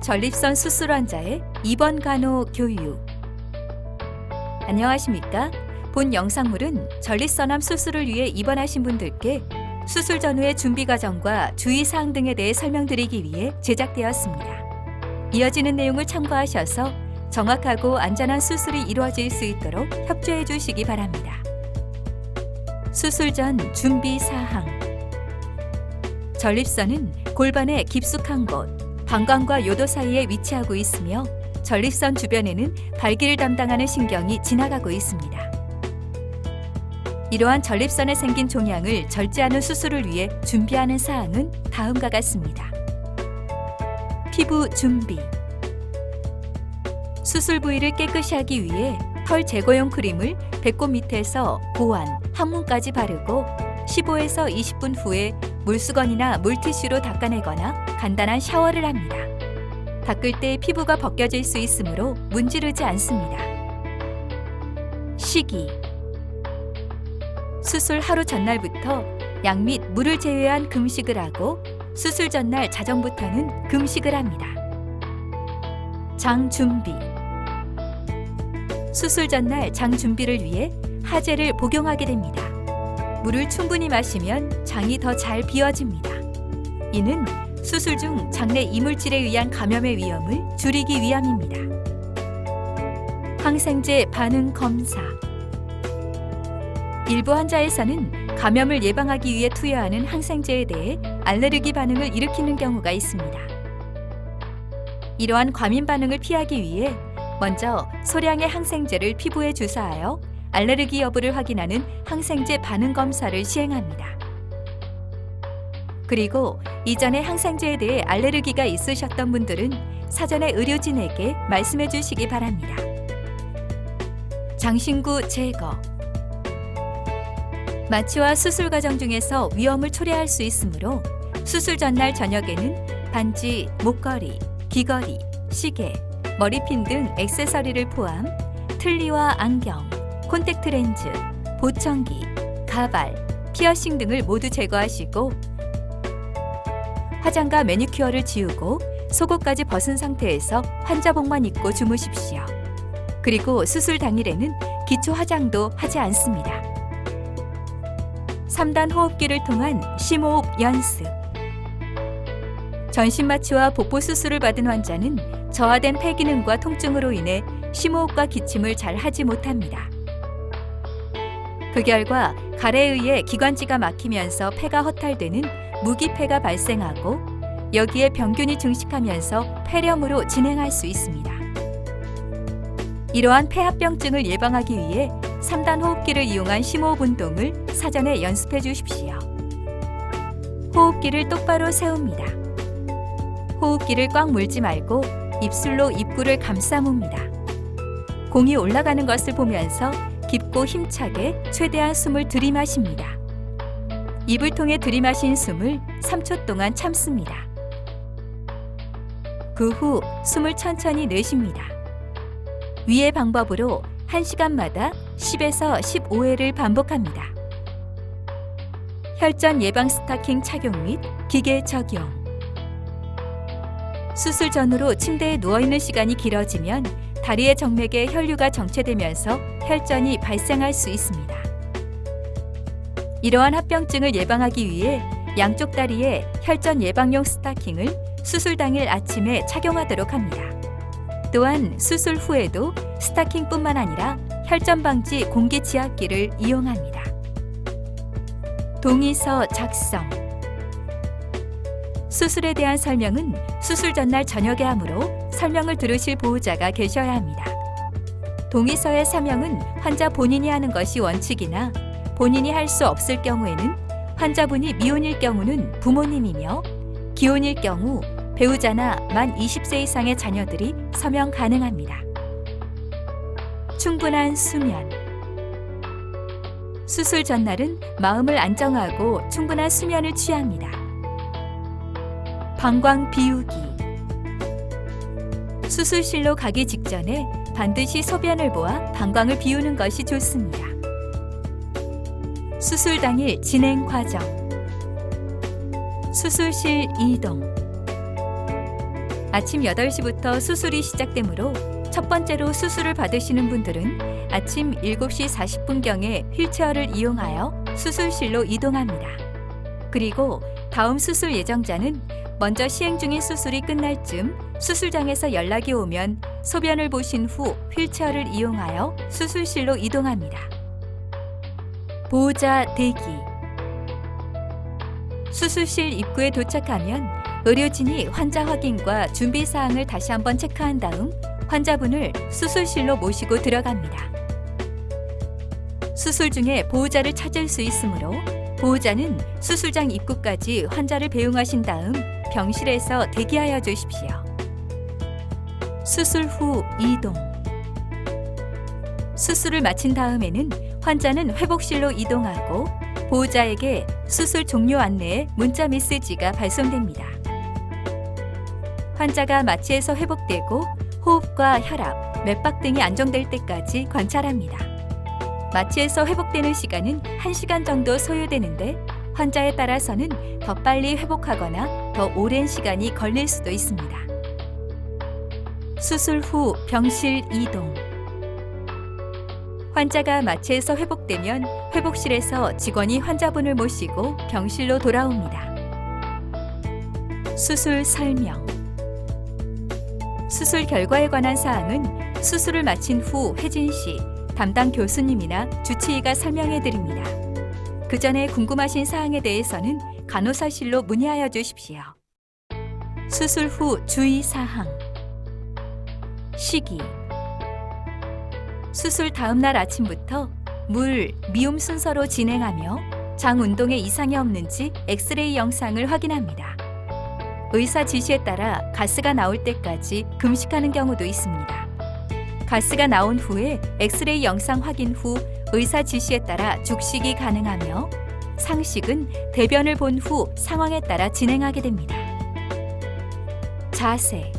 전립선 수술 환자의 입원 간호 교육. 안녕하십니까? 본 영상물은 전립선암 수술을 위해 입원하신 분들께 수술 전후의 준비 과정과 주의사항 등에 대해 설명드리기 위해 제작되었습니다. 이어지는 내용을 참고하셔서 정확하고 안전한 수술이 이루어질 수 있도록 협조해 주시기 바랍니다. 수술 전 준비 사항. 전립선은 골반의 깊숙한 곳, 방광과 요도 사이에 위치하고 있으며 전립선 주변에는 발기를 담당하는 신경이 지나가고 있습니다. 이러한 전립선에 생긴 종양을 절제하는 수술을 위해 준비하는 사항은 다음과 같습니다. 피부 준비. 수술 부위를 깨끗이 하기 위해 털 제거용 크림을 배꼽 밑에서 보완, 항문까지 바르고 15에서 20분 후에 물수건이나 물티슈로 닦아내거나 간단한 샤워를 합니다. 닦을 때 피부가 벗겨질 수 있으므로 문지르지 않습니다. 식이. 수술 하루 전날부터 약 및 물을 제외한 금식을 하고 수술 전날 자정부터는 금식을 합니다. 장 준비. 수술 전날 장 준비를 위해 하제를 복용하게 됩니다. 물을 충분히 마시면 장이 더 잘 비워집니다. 이는 수술 중 장내 이물질에 의한 감염의 위험을 줄이기 위함입니다. 항생제 반응 검사. 일부 환자에서는 감염을 예방하기 위해 투여하는 항생제에 대해 알레르기 반응을 일으키는 경우가 있습니다. 이러한 과민 반응을 피하기 위해 먼저 소량의 항생제를 피부에 주사하여 알레르기 여부를 확인하는 항생제 반응 검사를 시행합니다. 그리고 이전에 항생제에 대해 알레르기가 있으셨던 분들은 사전에 의료진에게 말씀해 주시기 바랍니다. 장신구 제거. 마취와 수술 과정 중에서 위험을 초래할 수 있으므로 수술 전날 저녁에는 반지, 목걸이, 귀걸이, 시계, 머리핀 등 액세서리를 포함 틀니와 안경, 콘택트 렌즈, 보청기, 가발, 피어싱 등을 모두 제거하시고 화장과 매니큐어를 지우고 속옷까지 벗은 상태에서 환자복만 입고 주무십시오. 그리고 수술 당일에는 기초 화장도 하지 않습니다. 3단 호흡기를 통한 심호흡 연습. 전신 마취와 복부 수술을 받은 환자는 저하된 폐 기능과 통증으로 인해 심호흡과 기침을 잘 하지 못합니다. 그 결과 가래에 의해 기관지가 막히면서 폐가 허탈되는 무기폐가 발생하고 여기에 병균이 증식하면서 폐렴으로 진행할 수 있습니다. 이러한 폐합병증을 예방하기 위해 3단 호흡기를 이용한 심호흡 운동을 사전에 연습해 주십시오. 호흡기를 똑바로 세웁니다. 호흡기를 꽉 물지 말고 입술로 입구를 감싸뭅니다. 공이 올라가는 것을 보면서 깊고 힘차게 최대한 숨을 들이마십니다. 입을 통해 들이마신 숨을 3초 동안 참습니다. 그 후 숨을 천천히 내쉽니다. 위의 방법으로 1시간마다 10에서 15회를 반복합니다. 혈전 예방 스타킹 착용 및 기계 적용. 수술 전후로 침대에 누워있는 시간이 길어지면 다리의 정맥에 혈류가 정체되면서 혈전이 발생할 수 있습니다. 이러한 합병증을 예방하기 위해 양쪽 다리에 혈전 예방용 스타킹을 수술 당일 아침에 착용하도록 합니다. 또한 수술 후에도 스타킹뿐만 아니라 혈전 방지 공기 지압기를 이용합니다. 동의서 작성. 수술에 대한 설명은 수술 전날 저녁에 하므로 설명을 들으실 보호자가 계셔야 합니다. 동의서의 서명은 환자 본인이 하는 것이 원칙이나 본인이 할 수 없을 경우에는 환자분이 미혼일 경우는 부모님이며 기혼일 경우 배우자나 만 20세 이상의 자녀들이 서명 가능합니다. 충분한 수면. 수술 전날은 마음을 안정하고 충분한 수면을 취합니다. 방광 비우기. 수술실로 가기 직전에 반드시 소변을 보아 방광을 비우는 것이 좋습니다. 수술 당일 진행 과정. 수술실 이동. 아침 8시부터 수술이 시작되므로 첫 번째로 수술을 받으시는 분들은 아침 7시 40분경에 휠체어를 이용하여 수술실로 이동합니다. 그리고 다음 수술 예정자는 먼저 시행 중인 수술이 끝날 즈음 수술장에서 연락이 오면 소변을 보신 후 휠체어를 이용하여 수술실로 이동합니다. 보호자 대기. 수술실 입구에 도착하면 의료진이 환자 확인과 준비 사항을 다시 한번 체크한 다음 환자분을 수술실로 모시고 들어갑니다. 수술 중에 보호자를 찾을 수 있으므로 보호자는 수술장 입구까지 환자를 배웅하신 다음 병실에서 대기하여 주십시오. 수술 후 이동. 수술을 마친 다음에는 환자는 회복실로 이동하고 보호자에게 수술 종료 안내에 문자 메시지가 발송됩니다. 환자가 마취에서 회복되고 호흡과 혈압, 맥박 등이 안정될 때까지 관찰합니다. 마취에서 회복되는 시간은 1시간 정도 소요되는데 환자에 따라서는 더 빨리 회복하거나 더 오랜 시간이 걸릴 수도 있습니다. 수술 후 병실 이동. 환자가 마취에서 회복되면 회복실에서 직원이 환자분을 모시고 병실로 돌아옵니다. 수술 설명. 수술 결과에 관한 사항은 수술을 마친 후 회진 시 담당 교수님이나 주치의가 설명해 드립니다. 그 전에 궁금하신 사항에 대해서는 간호사실로 문의하여 주십시오. 수술 후 주의 사항. 시기. 수술 다음 날 아침부터 물, 미움 순서로 진행하며 장 운동에 이상이 없는지 엑스레이 영상을 확인합니다. 의사 지시에 따라 가스가 나올 때까지 금식하는 경우도 있습니다. 가스가 나온 후에 엑스레이 영상 확인 후 의사 지시에 따라 죽식이 가능하며 상식은 대변을 본 후 상황에 따라 진행하게 됩니다. 자세.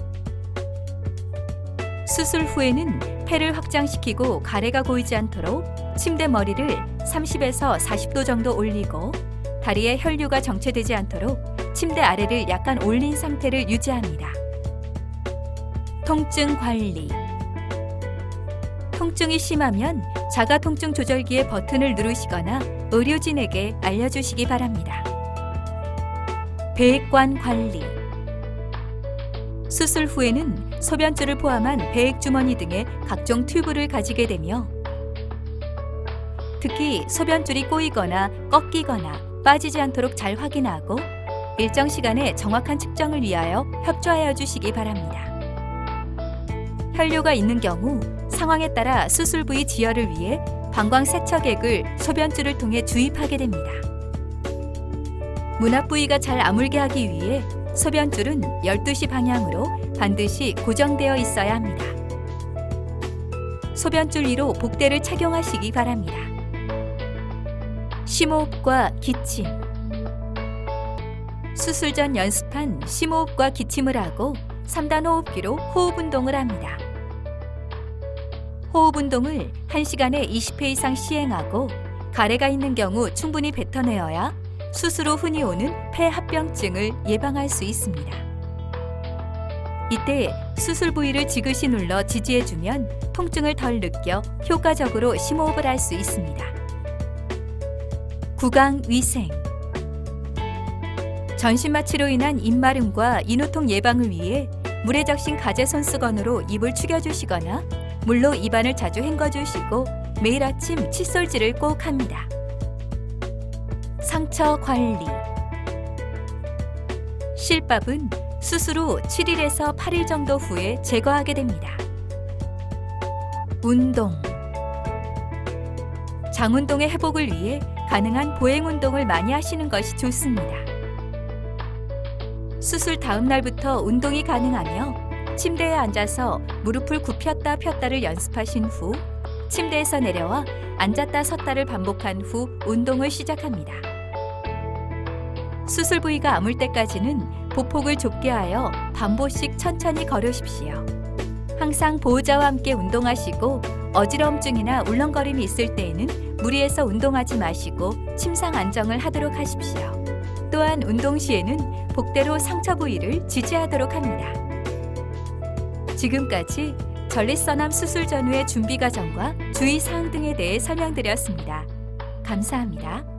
수술 후에는 폐를 확장시키고 가래가 고이지 않도록 침대 머리를 30에서 40도 정도 올리고 다리에 혈류가 정체되지 않도록 침대 아래를 약간 올린 상태를 유지합니다. 통증 관리. 통증이 심하면 자가 통증 조절기의 버튼을 누르시거나 의료진에게 알려주시기 바랍니다. 배액관 관리. 수술 후에는 소변줄을 포함한 배액 주머니 등의 각종 튜브를 가지게 되며 특히 소변줄이 꼬이거나 꺾이거나 빠지지 않도록 잘 확인하고 일정 시간에 정확한 측정을 위하여 협조하여 주시기 바랍니다. 혈류가 있는 경우 상황에 따라 수술 부위 지혈을 위해 방광 세척액을 소변줄을 통해 주입하게 됩니다. 문합 부위가 잘 아물게 하기 위해 소변줄은 12시 방향으로 반드시 고정되어 있어야 합니다. 소변줄 위로 복대를 착용하시기 바랍니다. 심호흡과 기침. 수술 전 연습한 심호흡과 기침을 하고 3단 호흡기로 호흡 운동을 합니다. 호흡 운동을 1시간에 20회 이상 시행하고 가래가 있는 경우 충분히 뱉어내어야 수술 후 흔히 오는 폐합병증을 예방할 수 있습니다. 이때 수술 부위를 지그시 눌러 지지해주면 통증을 덜 느껴 효과적으로 심호흡을 할 수 있습니다. 구강 위생. 전신마취로 인한 입마름과 인후통 예방을 위해 물에 적신 가재 손수건으로 입을 축여주시거나 물로 입안을 자주 헹궈주시고 매일 아침 칫솔질을 꼭 합니다. 상처 관리. 실밥은 수술 후 7일에서 8일 정도 후에 제거하게 됩니다. 운동. 장 운동의 회복을 위해 가능한 보행 운동을 많이 하시는 것이 좋습니다. 수술 다음 날부터 운동이 가능하며 침대에 앉아서 무릎을 굽혔다 폈다를 연습하신 후 침대에서 내려와 앉았다 섰다를 반복한 후 운동을 시작합니다. 수술 부위가 아물 때까지는 보폭을 좁게 하여 반보씩 천천히 걸으십시오. 항상 보호자와 함께 운동하시고 어지러움증이나 울렁거림이 있을 때에는 무리해서 운동하지 마시고 침상 안정을 하도록 하십시오. 또한 운동 시에는 복대로 상처 부위를 지지하도록 합니다. 지금까지 전립선암 수술 전후의 준비 과정과 주의 사항 등에 대해 설명드렸습니다. 감사합니다.